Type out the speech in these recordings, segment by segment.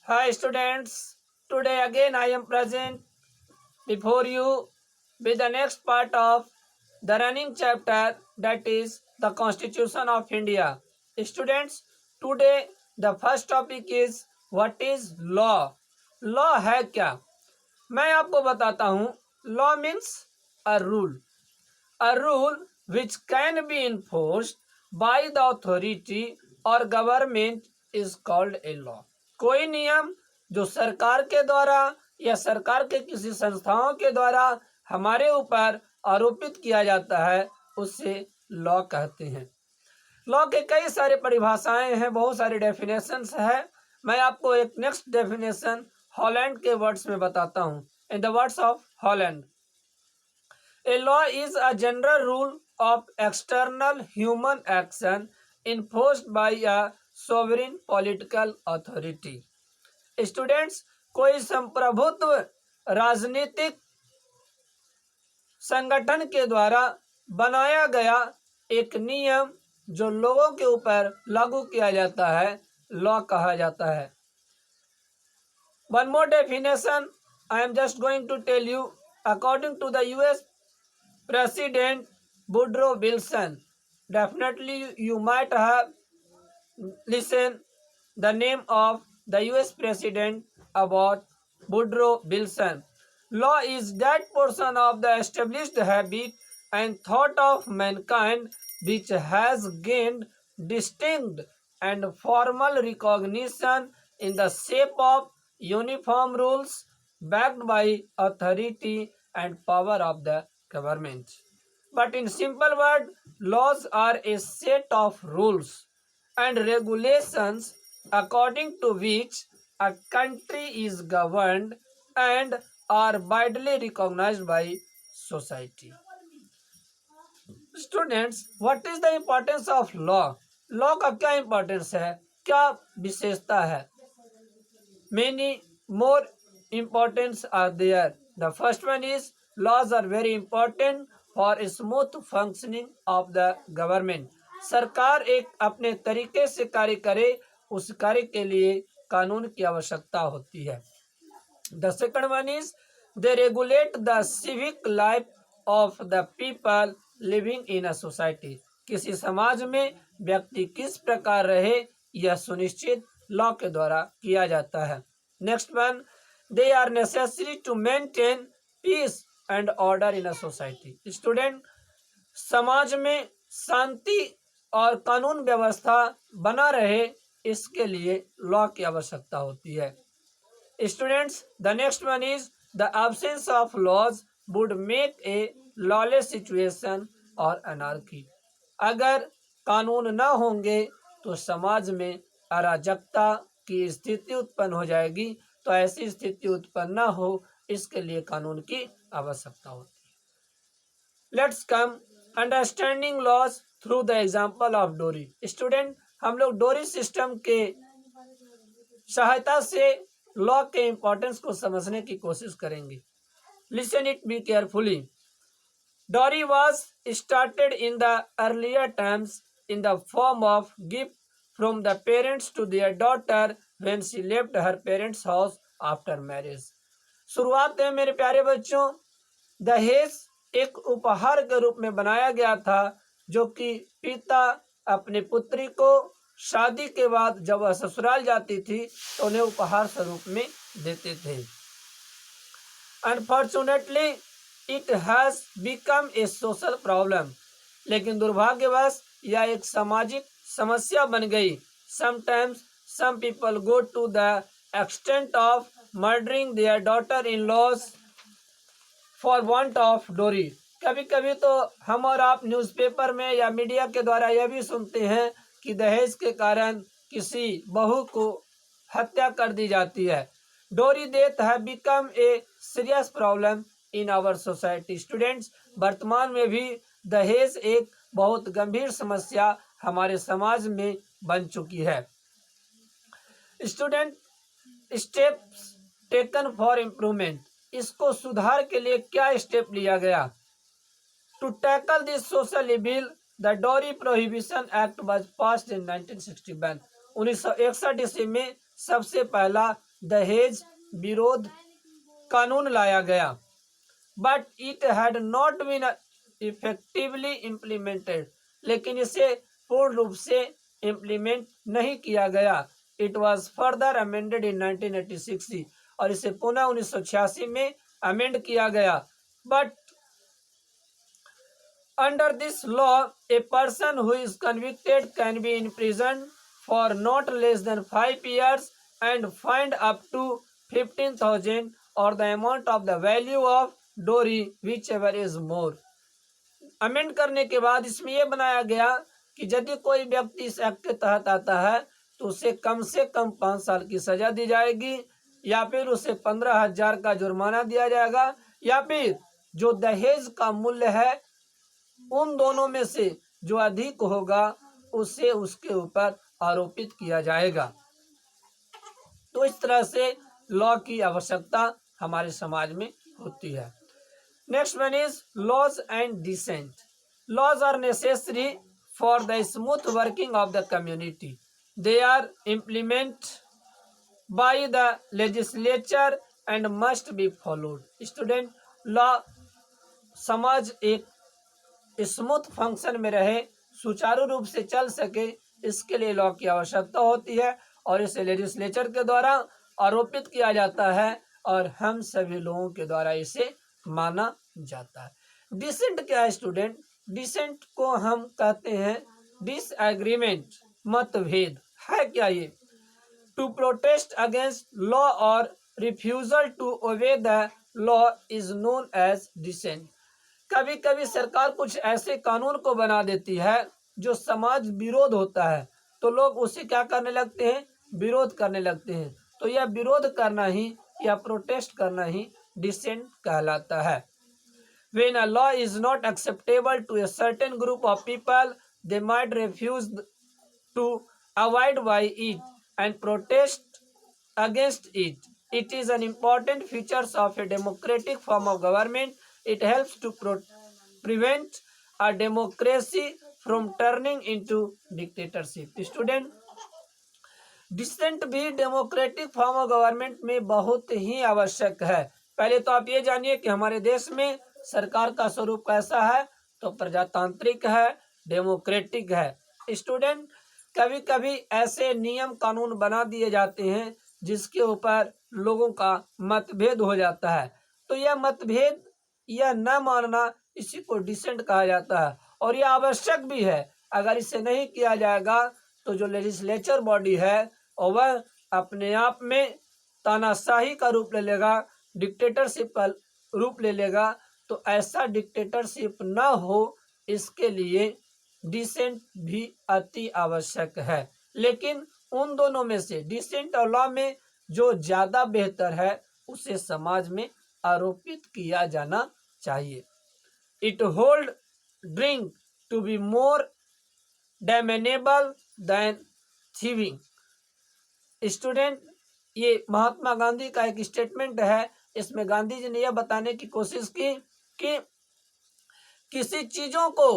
Hi students, today again I am present before you with the next part of the running chapter, that is the Constitution of India. Students, today the first topic is what is law. Law है क्या? मैं आपको बताता हूँ. Law means a rule. A rule which can be enforced by the authority or government is called a law. कोई नियम जो सरकार के द्वारा या सरकार के किसी संस्थाओं के द्वारा हमारे ऊपर आरोपित किया जाता है उससे लॉ कहते हैं. लॉ के कई सारे परिभाषाएं हैं, बहुत सारे डेफिनेशंस है. मैं आपको एक नेक्स्ट डेफिनेशन हॉलैंड के वर्ड्स में बताता हूँ. In the words of Holland, a law is a general rule of external human action enforced by a sovereign political authority. Students, कोई संप्रभुत्व राजनीतिक संगठन के द्वारा बनाया गया एक नियम जो लोगों के ऊपर लागू किया जाता है, लॉ कहा जाता है. One more definition I am just going to tell you. According to the US President Woodrow Wilson, definitely you might have listened the name of the US President about Woodrow Wilson. Law is that portion of the established habit and thought of mankind which has gained distinct and formal recognition in the shape of uniform rules backed by authority and power of the government. But in simple word, laws are a set of rules and regulations according to which a country is governed and are widely recognized by society. Students, what is the importance of law? Law का क्या importance है, क्या विशेषता है? Many more importance are there. The first one is laws are very important for smooth functioning of the government. सरकार एक अपने तरीके से कार्य करे, उस कार्य के लिए कानून की आवश्यकता होती है. The second one is they regulate the civic life of the people living in a society. किसी समाज में व्यक्ति किस प्रकार रहे यह सुनिश्चित लॉ के द्वारा किया जाता है. Next one, they are necessary to maintain peace and order in a society. Student, समाज में शांति और कानून व्यवस्था बना रहे इसके लिए लॉ की आवश्यकता होती है. Students, the next one is the absence of laws would make a lawless situation और अनार्की. अगर कानून ना होंगे तो समाज में अराजकता की स्थिति उत्पन्न हो जाएगी. तो ऐसी स्थिति उत्पन्न ना हो इसके लिए कानून की आवश्यकता होती है. Let's come understanding laws through the example of dowry. Student, हम लोग डोरी सिस्टम के सहायता से लॉ के इम्पोर्टेंस को समझने की कोशिश करेंगे. Listen it be carefully. Dowry was started in the earlier times in the form of gift from the parents to their daughter when she left her parents house after marriage. शुरुआत में मेरे प्यारे बच्चों, दहेज एक उपहार के रूप में बनाया गया था जो कि पिता अपनी पुत्री को शादी के बाद जब वह ससुराल जाती थी तो उन्हें उपहार स्वरूप में देते थे. Unfortunately it has become a social problem. लेकिन दुर्भाग्यवश यह एक सामाजिक समस्या बन गई. Sometimes some people go to the extent of murdering their daughter in laws for want of dowry. कभी कभी तो हम और आप न्यूज़पेपर में या मीडिया के द्वारा यह भी सुनते हैं कि दहेज के कारण किसी बहू को हत्या कर दी जाती है. Dowry death has become a serious problem in our society. Students, वर्तमान में भी दहेज एक बहुत गंभीर समस्या हमारे समाज में बन चुकी है. Student, steps taken for improvement. इसको सुधार के लिए क्या स्टेप लिया गया? To tackle this social evil the dowry prohibition act was passed in 1961. 1961 ईस्वी में सबसे पहला दहेज विरोध कानून लाया गया, but it had not been effectively implemented, लेकिन इसे पूर्ण रूप से इम्प्लीमेंट नहीं किया गया। It was further amended in 1986, और इसे पुनः 1986 में अमेंड किया गया। But under this law a person who is convicted can be in prison for not less than 5 years and fined up to 15,000 और the amount of the value of dowry whichever is more. Amend करने के बाद इसमें यह बनाया गया कि यदि कोई व्यक्ति इस एक्ट के तहत आता है तो उसे कम से कम 5 साल की सजा दी जाएगी, या फिर उसे 15,000 का जुर्माना दिया जाएगा, या फिर जो दहेज का मूल्य है उन दोनों में से जो अधिक होगा उसे उसके ऊपर आरोपित किया जाएगा। तो इस तरह से लॉ की आवश्यकता हमारे समाज में होती है। Next one is laws and dissent. Laws are necessary for the smooth working of the community. They are implement by the legislature and must be followed. Student, law समाज एक स्मूथ फंक्शन में रहे, सुचारू रूप से चल सके, इसके लिए लॉ की आवश्यकता होती है, और इसे लेजिस्लेचर के द्वारा आरोपित किया जाता है और हम सभी लोगों के द्वारा इसे माना जाता है। डिसेंट क्या है स्टूडेंट? डिसेंट को हम कहते हैं डिसएग्रीमेंट, मतभेद है। क्या ये? टू प्रोटेस्ट अगेंस्ट लॉ और refusal to obey the law is known as dissent. कभी कभी सरकार कुछ ऐसे कानून को बना देती है जो समाज विरोध होता है, तो लोग उसे क्या करने लगते हैं? विरोध करने लगते हैं। तो यह विरोध करना ही या प्रोटेस्ट करना ही डिसेंट कहलाता है। When a law is not acceptable to a certain group of people, they might refuse to abide by it and protest against it. It is an important feature of a democratic form of government. It helps to prevent a democracy from turning into dictatorship. Student, dissent भी democratic form of government में बहुत ही आवश्यक है। पहले तो आप ये जानिए कि हमारे देश में सरकार का स्वरूप कैसा है, तो प्रजातांत्रिक है, डेमोक्रेटिक है। स्टूडेंट, कभी कभी ऐसे नियम कानून बना दिए जाते हैं जिसके ऊपर लोगों का मतभेद हो जाता है, तो यह मतभेद, यह न मानना, इसी को डिसेंट कहा जाता है, और यह आवश्यक भी है। अगर इसे नहीं किया जाएगा तो जो लेजिस्लेचर बॉडी है और वह अपने आप में तानाशाही का रूप ले लेगा, डिक्टेटरशिप का रूप ले लेगा। तो ऐसा डिक्टेटरशिप न हो, इसके लिए डिसेंट भी अति आवश्यक है। लेकिन उन दोनों में से डिसेंट और लॉ में जो ज़्यादा बेहतर है उसे समाज में आरोपित किया जाना चाहिए। It hold drink to be more damnable than thieving. Student, ये महात्मा गांधी का एक स्टेटमेंट है। इसमें गांधी जी ने यह बताने की कोशिश की कि किसी चीज़ों को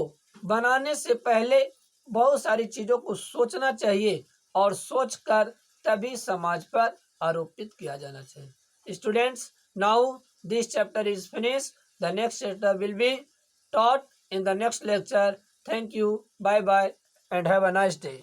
बनाने से पहले बहुत सारी चीज़ों को सोचना चाहिए, और सोचकर तभी समाज पर आरोपित किया जाना चाहिए। Students, now this chapter is finish. The next chapter will be taught in the next lecture. Thank you. Bye bye and have a nice day.